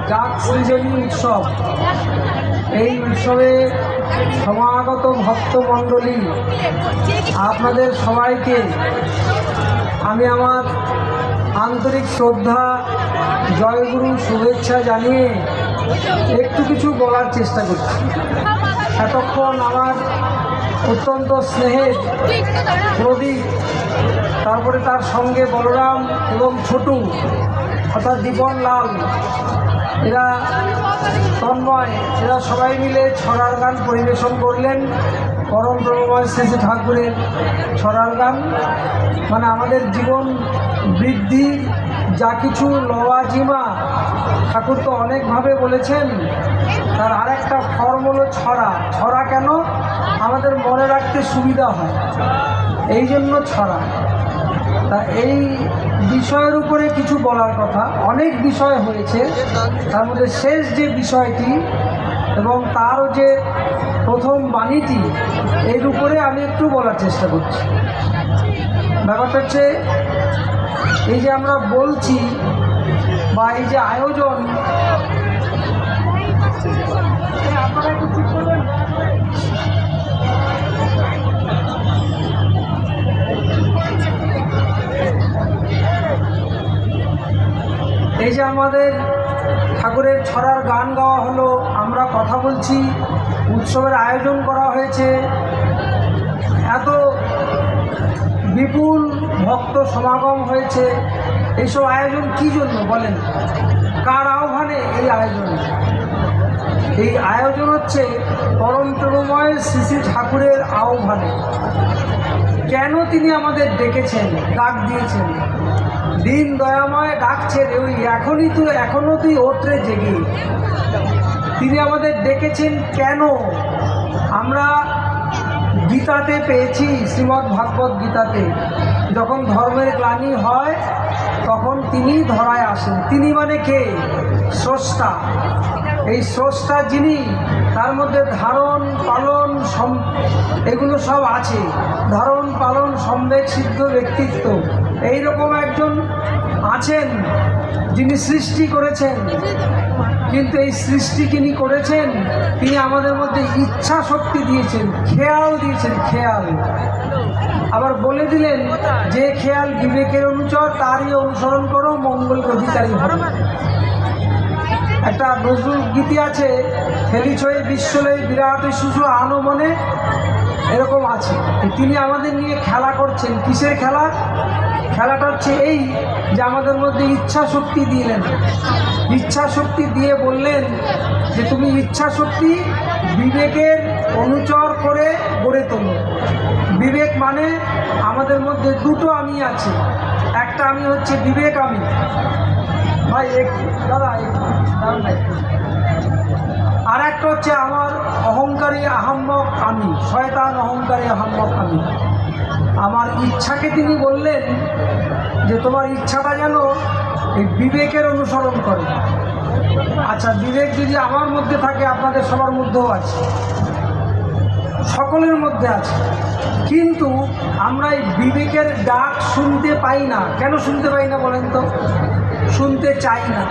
জাগ সৃজনী উৎসব। এই উৎসবে সমাগত ভক্তমণ্ডলী আপনাদের সবাইকে আমি আমার আন্তরিক শ্রদ্ধা জয়গুরু শুভেচ্ছা জানিয়ে একটু কিছু বলার চেষ্টা করছি। এতক্ষণ আমার অত্যন্ত স্নেহের প্রদীপ, তারপরে তার সঙ্গে বলরাম এবং ছোটু অর্থাৎ দীপন লাল, এরা তন্ময়, এরা সবাই মিলে ছড়ার গান পরিবেশন করলেন। পরম ব্রহ্মময় শ্রী শ্রী ঠাকুরের ছড়ার গান মানে আমাদের জীবন বৃদ্ধি যা কিছু লওয়াজিমা, ঠাকুর তো অনেকভাবে বলেছেন। তার আরেকটা ফর্ম হলো ছড়া। ছড়া কেন? আমাদের মনে রাখতে সুবিধা হয়, এই জন্য ছড়া। তা এই বিষয়ের উপরে কিছু বলার কথা, অনেক বিষয় হয়েছে, তার মধ্যে শেষ যে বিষয়টি এবং তারও যে প্রথম বাণীটি, এর উপরে আমি একটু বলার চেষ্টা করছি। ব্যাপারটা হচ্ছে এই যে আমরা বলছি বা এই যে আয়োজন, আপনারা একটু ঠিক করবেন। এই যে আমাদের ঠাকুরের ছড়ার গান গাওয়া হলো, আমরা কথা বলছি, উৎসবের আয়োজন করা হয়েছে, এত বিপুল ভক্ত সমাগম হয়েছে। এইসব আয়োজন কী জন্য বলেন? কার আহ্বানে এই আয়োজন? এই আয়োজন হচ্ছে পরম প্রেমময় শ্রী শ্রী ঠাকুরের আহ্বানে। কেন তিনি আমাদের ডেকেছেন, ডাক দিয়েছেন? দিন দয়াময় ডাকছেন, ওই এখনও তুই ওঠরে জেগে। তিনি আমাদের ডেকেছেন কেন? আমরা গীতাতে পেয়েছি, শ্রীমদ্ ভাগবত গীতাতে, যখন ধর্মের গ্লানি হয় তখন তিনি ধরায় আসেন। তিনি মানে কে? স্রষ্টা। এই স্রষ্টা যিনি, তার মধ্যে ধারণ পালন এগুলো সব আছে। ধারণ পালন সম্বেক সিদ্ধ ব্যক্তিত্ব, এইরকম একজন আছেন যিনি সৃষ্টি করেছেন। কিন্তু এই সৃষ্টি যিনি করেছেন, তিনি আমাদের মধ্যে ইচ্ছা শক্তি দিয়েছেন, খেয়াল দিয়েছেন, খেয়াল। আবার বলে দিলেন যে খেয়াল বিবেকের অনুচর, তারই অনুসরণ করো, মঙ্গল অধিকারী হবে। একটা নজরুল গীতি আছে, হেলিছয়ে বিশ্বলয়ে বিরাট শিশু আনো মনে, এরকম আছে। তিনি আমাদের নিয়ে খেলা করছেন। কিসের খেলা? খেলাটা হচ্ছে এই যে আমাদের মধ্যে ইচ্ছা শক্তি দিলেন। ইচ্ছা শক্তি দিয়ে বললেন যে তুমি ইচ্ছা শক্তি বিবেকের অনুচর করে গড়ে তোলো। বিবেক মানে আমাদের মধ্যে দুটো আমি আছে। একটা আমি হচ্ছে বিবেক আমি। ভাই দাদা আর একটা হচ্ছে আমার অহংকারী আহাম্মক আমি, শয়তান অহংকারী আহাম্মক আমি। আমার ইচ্ছাকে তিনি বললেন যে তোমার ইচ্ছাটা যেন এই বিবেকের অনুসরণ করে। আচ্ছা, বিবেক যদি আমার মধ্যে থাকে, আপনাদের সবার মধ্যেও আছে, সকলের মধ্যে আছে, কিন্তু আমরা এই বিবেকের ডাক শুনতে পাই না। কেন শুনতে পাই না বলেন তো? শুনতে চাই না,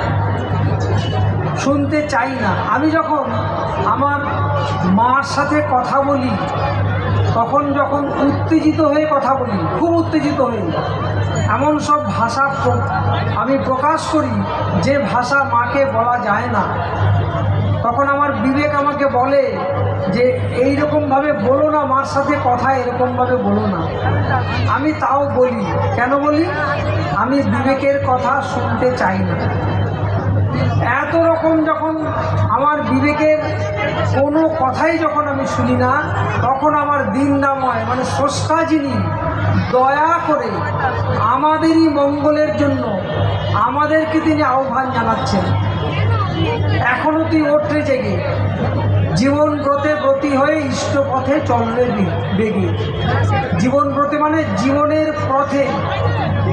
শুনতে চাই না। আমি যখন আমার মার সাথে কথা বলি, তখন যখন উত্তেজিত হয়ে কথা বলি, খুব উত্তেজিত হয়ে, এমন সব ভাষা আমি প্রকাশ করি যে ভাষা মাকে বলা যায় না, তখন আমার বিবেক আমাকে বলে যে এইরকমভাবে বলো না, মার সাথে কথা এরকমভাবে বলো না। আমি তাও বলি। কেন বলি? আমি বিবেকের কথা শুনতে চাই না। এত রকম যখন আমার বিবেকের কোনো কথাই যখন আমি শুনি না, তখন আমার দিনদাময় মানে স্রষ্টা যিনি, দয়া করে আমাদেরই মঙ্গলের জন্য আমাদেরকে তিনি আহ্বান জানাচ্ছেন। এখনো তুই ওঠরে জেগে, জীবন ব্রতে ব্রতী হয়ে ইষ্ট পথে চলবে বেগে। জীবন ব্রতে মানে জীবনের পথে,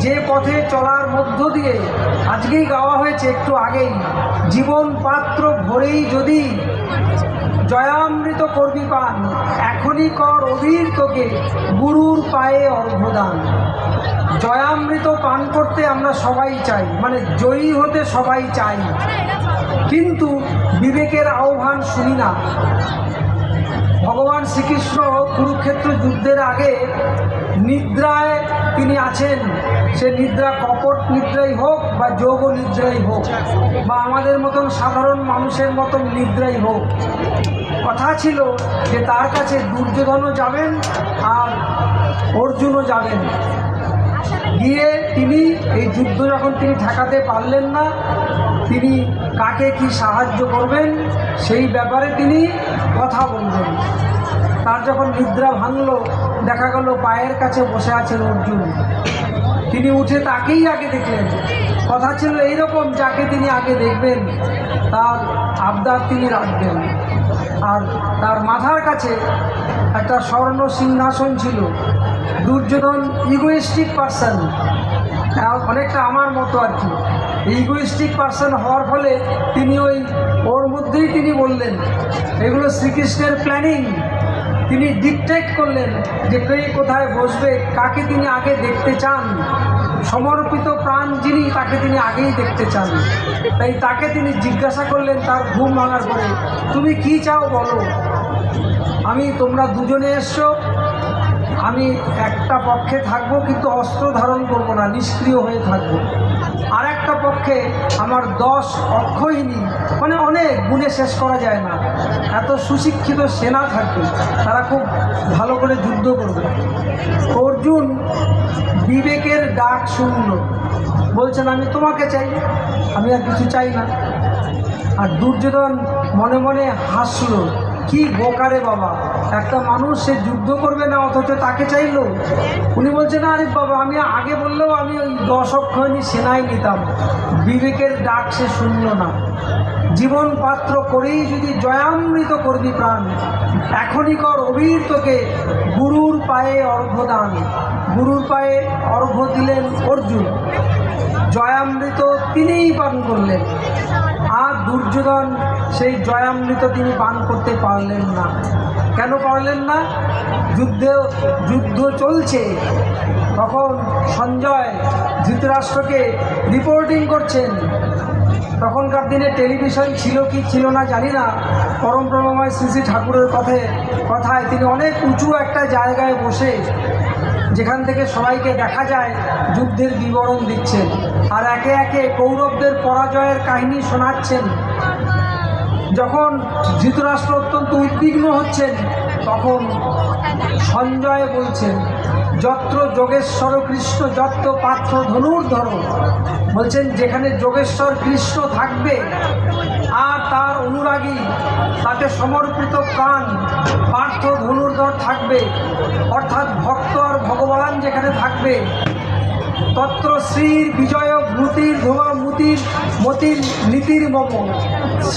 যে পথে চলার মধ্য দিয়ে আজকেই গাওয়া হয়েছে একটু আগেই, জীবন পাত্র ভরেই যদি জয়ামৃত করবি পান, এখনই কর অধীর তোকে গুরুর পায়ে অর্ঘ্যদান। জয়ামৃত পান করতে আমরা সবাই চাই, মানে জয়ী হতে সবাই চাই, কিন্তু বিবেকের আহ্বান শুনি না। ভগবান শ্রীকৃষ্ণ কুরুক্ষেত্র যুদ্ধের আগে নিদ্রায় তিনি আছেন। সে নিদ্রা কপট নিদ্রাই হোক বা যোগ নিদ্রাই হোক বা আমাদের মতন সাধারণ মানুষের মতন নিদ্রাই হোক, কথা ছিল যে তার কাছে দুর্যোধনও যাবেন আর অর্জুনও যাবেন। গিয়ে তিনি এই যুদ্ধ যখন তিনি ঠেকাতে পারলেন না, তিনি কাকে কি সাহায্য করবেন সেই ব্যাপারে তিনি কথা বলবেন। তার যখন নিদ্রা ভাঙল, দেখা গেল পায়ের কাছে বসে আছেন অর্জুন। তিনি উঠে তাকেই আগে দেখলেন। কথা ছিল এইরকম, যাকে তিনি আগে দেখবেন তার আবদার তিনি রাখবেন। আর তার মাথার কাছে একটা স্বর্ণ সিংহাসন ছিল। দুর্যোধন ইগোইস্টিক পার্সন, অনেকটা আমার মতো আর কি। ইগোইস্টিক পার্সন হওয়ার ফলে তিনি ওর মধ্যেই তিনি বললেন, এগুলো শ্রীকৃষ্ণের প্ল্যানিং। তিনি ডিকটেট করলেন যে কে কোথায় বসবে, কাকে তিনি আগে দেখতে চান। সমর্পিত প্রাণ যিনি, তাকে তিনি আগেই দেখতে চান। তাই তাকে তিনি জিজ্ঞাসা করলেন তার ঘুম ভাঙার পরে, তুমি কি চাও বলো। তোমরা দুজনে এসছো, আমি একটা পক্ষে থাকবো কিন্তু অস্ত্র ধারণ করব না, নিষ্ক্রিয় হয়ে থাকবো। আর একটা পক্ষে আমার 10 অক্ষয়িনী, মানে অনেক গুণে শেষ করা যায় না, এত সুশিক্ষিত সেনা থাকবে, তারা খুব ভালো করে যুদ্ধ করবে। অর্জুন বিবেকের ডাক শুনল, বলছেন আমি তোমাকে চাই, আমি আর কিছু চাই না। আর দুর্যোধন মনে মনে হাসলো, কি বোকারে বাবা, একটা মানুষ সে যুদ্ধ করবে না অথচ তাকে চাইলো। উনি বলছেন আরে বাবা, আমি আগে বললেও আমি ওই 10 অক্ষয়িনী সেনাই নিতাম। বিবেকের ডাক সে শুনল না। জীবন পাত্র করেই যদি জয়ামৃত করবি প্রাণ, এখনই কর অবীর তোকে গুরুর পায়ে অর্ঘ্যদান। গুরুর পায়ে অর্ঘ্য দিলেন অর্জুন, জয়ামৃত তিনিই পান করলেন। আর দুর্যোধন সেই জয়ামৃত তিনি পান করতে পারলেন না। কেন পারলেন না? যুদ্ধ চলছে। তখন সঞ্জয় ধৃতরাষ্ট্রকে রিপোর্টিং করছেন। তখনকার দিনে টেলিভিশন ছিল কি ছিল না জানি না, পরম ব্রহ্মময় শ্রী শ্রী ঠাকুরের কথায় তিনি অনেক উঁচু একটা জায়গায় বসে, যেখান থেকে সবাইকে দেখা যায়, যুদ্ধের বিবরণ দিচ্ছেন আর একে একে কৌরবদের পরাজয়ের কাহিনী শোনাচ্ছেন। যখন ধৃতরাষ্ট্র অত্যন্ত উদ্বিগ্ন হচ্ছেন, তখন সঞ্জয় বলছেন, যত্র যোগেশ্বর কৃষ্ণ যত্র পাত্র ধনুর্ধর। বলছেন যেখানে যোগেশ্বর কৃষ্ণ থাকবে আর তার অনুরাগী, তাতে সমর্পিত প্রাণ পার্থ ধনুর্ধর থাকবে, অর্থাৎ ভক্ত আর ভগবান যেখানে থাকবে, তত্র শ্রীর বিজয় ভূতির ধোয়া মতির নীতির মম।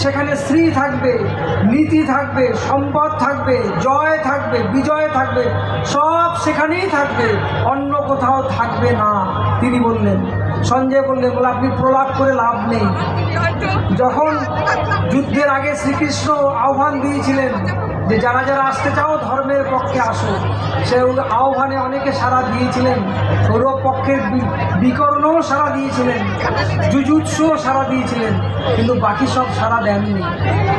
সেখানে শ্রী থাকবে, নীতি থাকবে, সম্পদ থাকবে, জয় থাকবে, বিজয় থাকবে, সব সেখানেই থাকবে, অন্য কোথাও থাকবে না। তিনি বললেন, সঞ্জয় বললেন, বলে আপনি প্রলাপ করে লাভ নেই। যখন যুদ্ধের আগে শ্রীকৃষ্ণ আহ্বান দিয়েছিলেন যে যারা যারা আসতে চাও ধর্মের পক্ষে আসো, সে আহ্বানে অনেকে সাড়া দিয়েছিলেন। কৌরব পক্ষের বিকর্ণও সাড়া দিয়েছিলেন, যুযুৎসুও সাড়া দিয়েছিলেন, কিন্তু বাকি সব সাড়া দেননি।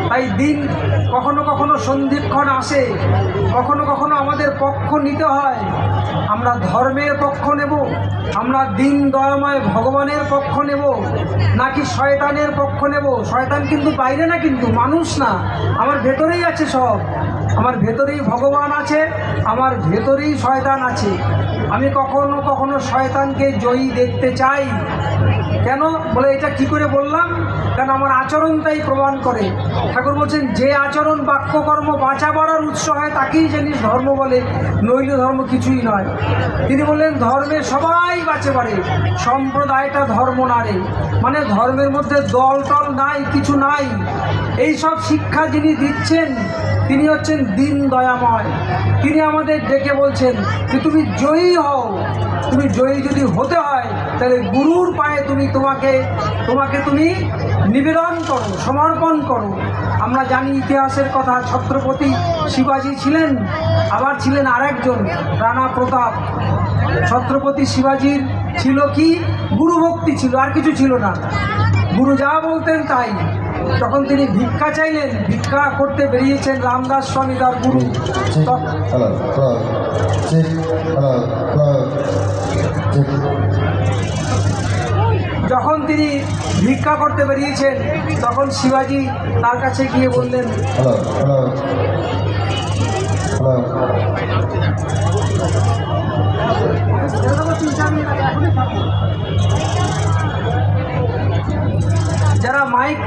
তাই দিন কখনো কখনো সন্ধিক্ষণ আসে, কখনো কখনো আমাদের পক্ষ নিতে হয়। আমরা ধর্মের পক্ষ নেব, আমরা দিন দয়াময় ভগবানের পক্ষ নেব, নাকি শয়তানের পক্ষ নেব। শয়তান কিন্তু বাইরে না, কিন্তু মানুষ না, আমার ভেতরেই আছে সব। আমার ভেতরেই ভগবান আছে, আমার ভেতরেই শয়তান আছে। আমি কখনো কখনো শয়তানকে জয়ী দেখতে চাই। কেন বলে এটা কি করে বললাম? কারণ আমার আচরণটাই প্রমাণ করে। ঠাকুর বলছেন, যে আচরণ বাক্যকর্ম বাঁচা বাড়ার উৎস হয় তাকেই জানিস ধর্ম বলে, নইলে ধর্ম কিছুই নয়। তিনি বললেন, ধর্মে সবাই বাঁচে বাড়ে, সম্প্রদায়টা ধর্ম না রে। মানে ধর্মের মধ্যে দল টল নাই, কিছু নাই। এই সব শিক্ষা যিনি দিচ্ছেন তিনি হচ্ছেন দীন দয়াময়। তিনি আমাদের ডেকে বলছেন যে তুমি জয়ী হও। তুমি জয়ী যদি হতে হয় তাহলে গুরুর পায়ে তোমাকে তুমি নিবেদন করো, সমর্পণ করো। আমরা জানি ইতিহাসের কথা, ছত্রপতি শিবাজী ছিলেন, আবার ছিলেন আরেকজন রানা প্রতাপ। ছত্রপতি শিবাজীর ছিল কি? গুরুভক্তি ছিল, আর কিছু ছিল না। গুরু যা বলতেন তাই। যখন তিনি ভিক্ষা চাইলেন, ভিক্ষা করতে বেরিয়েছেন রামদাস স্বামী তার গুরু, যখন তিনি ভিক্ষা করতে বেরিয়েছেন তখন শিবাজি তার কাছে গিয়ে বললেন, যারা মাইক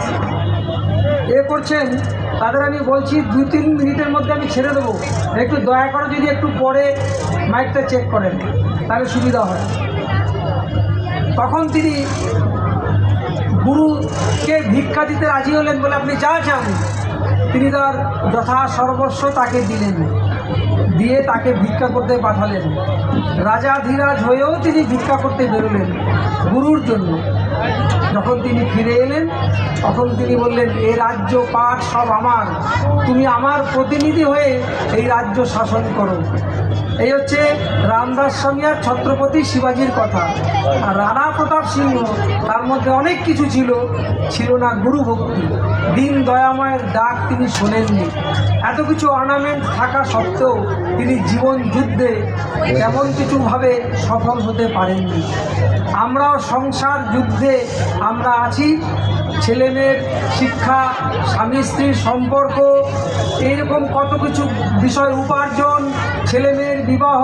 করছেন তাদের আমি বলছি 2-3 মিনিটের মধ্যে আমি ছেড়ে দেবো, একটু দয়া করে যদি একটু পরে মাইকটা চেক করেন তাহলে সুবিধা হয়। তখন তিনি গুরুকে ভিক্ষা দিতে রাজি হলেন, বলে আপনি যা চান। তিনি তার যথা সর্বস্ব তাকে দিলেন, দিয়ে তাকে ভিক্ষা করতে পাঠালেন। রাজা ধীরাজ হয়েও তিনি ভিক্ষা করতে বেরোলেন গুরুর জন্য। যখন তিনি ফিরে এলেন তখন তিনি বললেন, এই রাজ্য পাট সব আমার, তুমি আমার প্রতিনিধি হয়ে এই রাজ্য শাসন করো। এই হচ্ছে রামদাস স্বামী আর ছত্রপতি শিবাজির কথা। আর রানা প্রতাপ সিংহ, তার মধ্যে অনেক কিছু ছিল না গুরু ভক্তি, দীন দয়াময়ের ডাক তিনি শোনেননি। এত কিছু অর্নামেন্ট থাকা সত্ত্বেও তিনি জীবন যুদ্ধে তেমন কিছুভাবে সফল হতে পারেননি। আমরাও সংসার যুদ্ধে আমরা আছি, ছেলেমেয়ের শিক্ষা, স্বামী স্ত্রীর সম্পর্ক, এইরকম কত কিছু বিষয়, উপার্জন, ছেলেমেয়ের বিবাহ,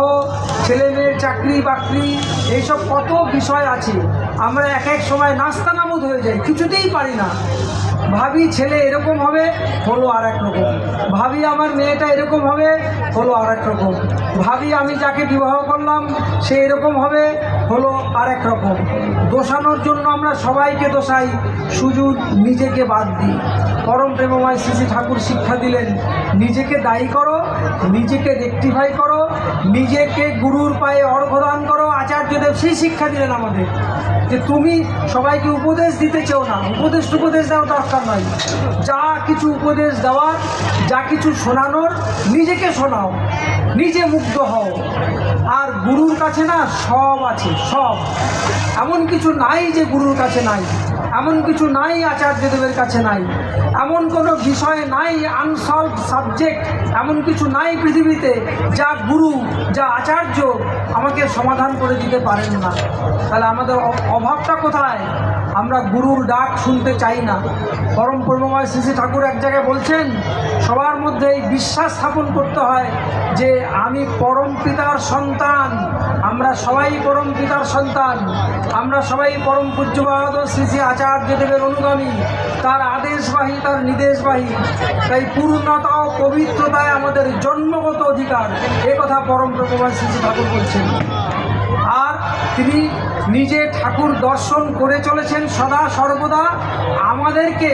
ছেলেমেয়ের চাকরি বাকরি, এইসব কত বিষয় আছে। আমরা এক এক সময় নাস্তানাবুদ হয়ে যাই, কিছুতেই পারি না। ভাবি ছেলে এরকম হবে, হলো আর এক রকম। ভাবি আমার মেয়েটা এরকম হবে, হলো আর এক রকম। ভাবি আমি যাকে বিবাহ করলাম সে এরকম হবে, হলো আর এক রকম। দোষানোর জন্য আমরা সবাইকে দোষাই, শুধু নিজেকে বাদ দিই। পরম প্রেমময় শ্রী শ্রী ঠাকুর শিক্ষা দিলেন, নিজেকে দায়ী করো, নিজেকে রেকটিফাই করো, নিজেকে গুরুর পায়ে অর্ঘ্যদান করো। আচার্যদেব সেই শিক্ষা দিলেন আমাদের, যে তুমি সবাইকে উপদেশ দিতে চাও না, উপদেশ দেওয়ার দরকার নয়। যা কিছু উপদেশ দেওয়ার, যা কিছু শোনানোর, নিজেকে শোনাও, নিজে মুগ্ধ হও। আর গুরুর কাছে না সব আছে, সব। এমন কিছু নাই যে গুরুর কাছে নাই, এমন কিছু নাই আচার্যদেবের কাছে নাই, এমন কোনো বিষয় নাই, আনসলভ সাবজেক্ট এমন কিছু নাই পৃথিবীতে যা গুরু, যা আচার্য আমাকে সমাধান করে দিতে পারেন না। তাহলে আমাদের অভাবটা কোথায়? আমরা গুরুর ডাক শুনতে চাই না। পরম প্রেমময় শ্রী শ্রী ঠাকুর এক জায়গায় বলছেন, সবার মধ্যে এই বিশ্বাস স্থাপন করতে হয় যে আমি পরম পিতার সন্তান, আমরা সবাই পরম পিতার সন্তান, আমরা সবাই পরম পূজ্যপাদ শ্রী শ্রী আচার্যদেবের অনুগামী, তার আদেশবাহী, তার নির্দেশবাহী। তাই পূর্ণতা ও পবিত্রতায় আমাদের জন্মগত অধিকার, এ কথা পরম প্রেমময় শ্রী শ্রী ঠাকুর বলছেন। আর তিনি নিজে ঠাকুর দর্শন করে চলেছেন সদা সর্বদা, আমাদেরকে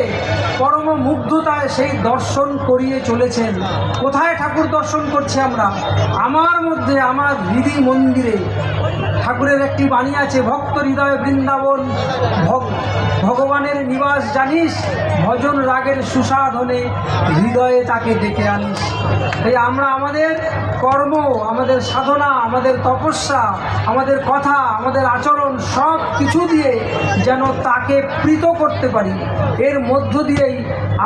পরম মুগ্ধতায় সেই দর্শন করিয়ে চলেছেন। কোথায় ঠাকুর দর্শন করছি আমরা? আমার মধ্যে, আমার হৃদয় মন্দিরে। ঠাকুরের একটি বাণী আছে, ভক্ত হৃদয় বৃন্দাবন, ভগবানের নিবাস জানিস, ভজন রাগের সুসাধনে হৃদয়ে তাকে ডেকে আনিস। তাই আমরা আমাদের কর্ম, আমাদের সাধনা, আমাদের তপস্যা, আমাদের কথা, আমাদের আচরণ সব কিছু দিয়ে যেন তাকে প্রীত করতে পারি, এর মধ্য দিয়েই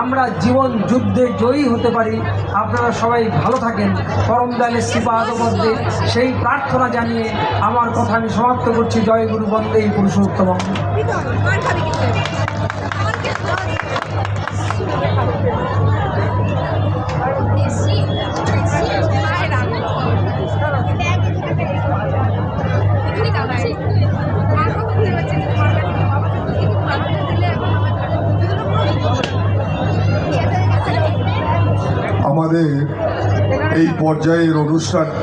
আমরা জীবন যুদ্ধে জয়ী হতে পারি। আপনারা সবাই ভালো থাকেন, পরম দয়ালের শ্রীপাদ মধ্যে সেই প্রার্থনা জানিয়ে আমার কথা আমি সমাপ্ত করছি। জয় গুরু, বন্দে পুরুষোত্তম। আমাদের এই পর্যায়ের অনুষ্ঠান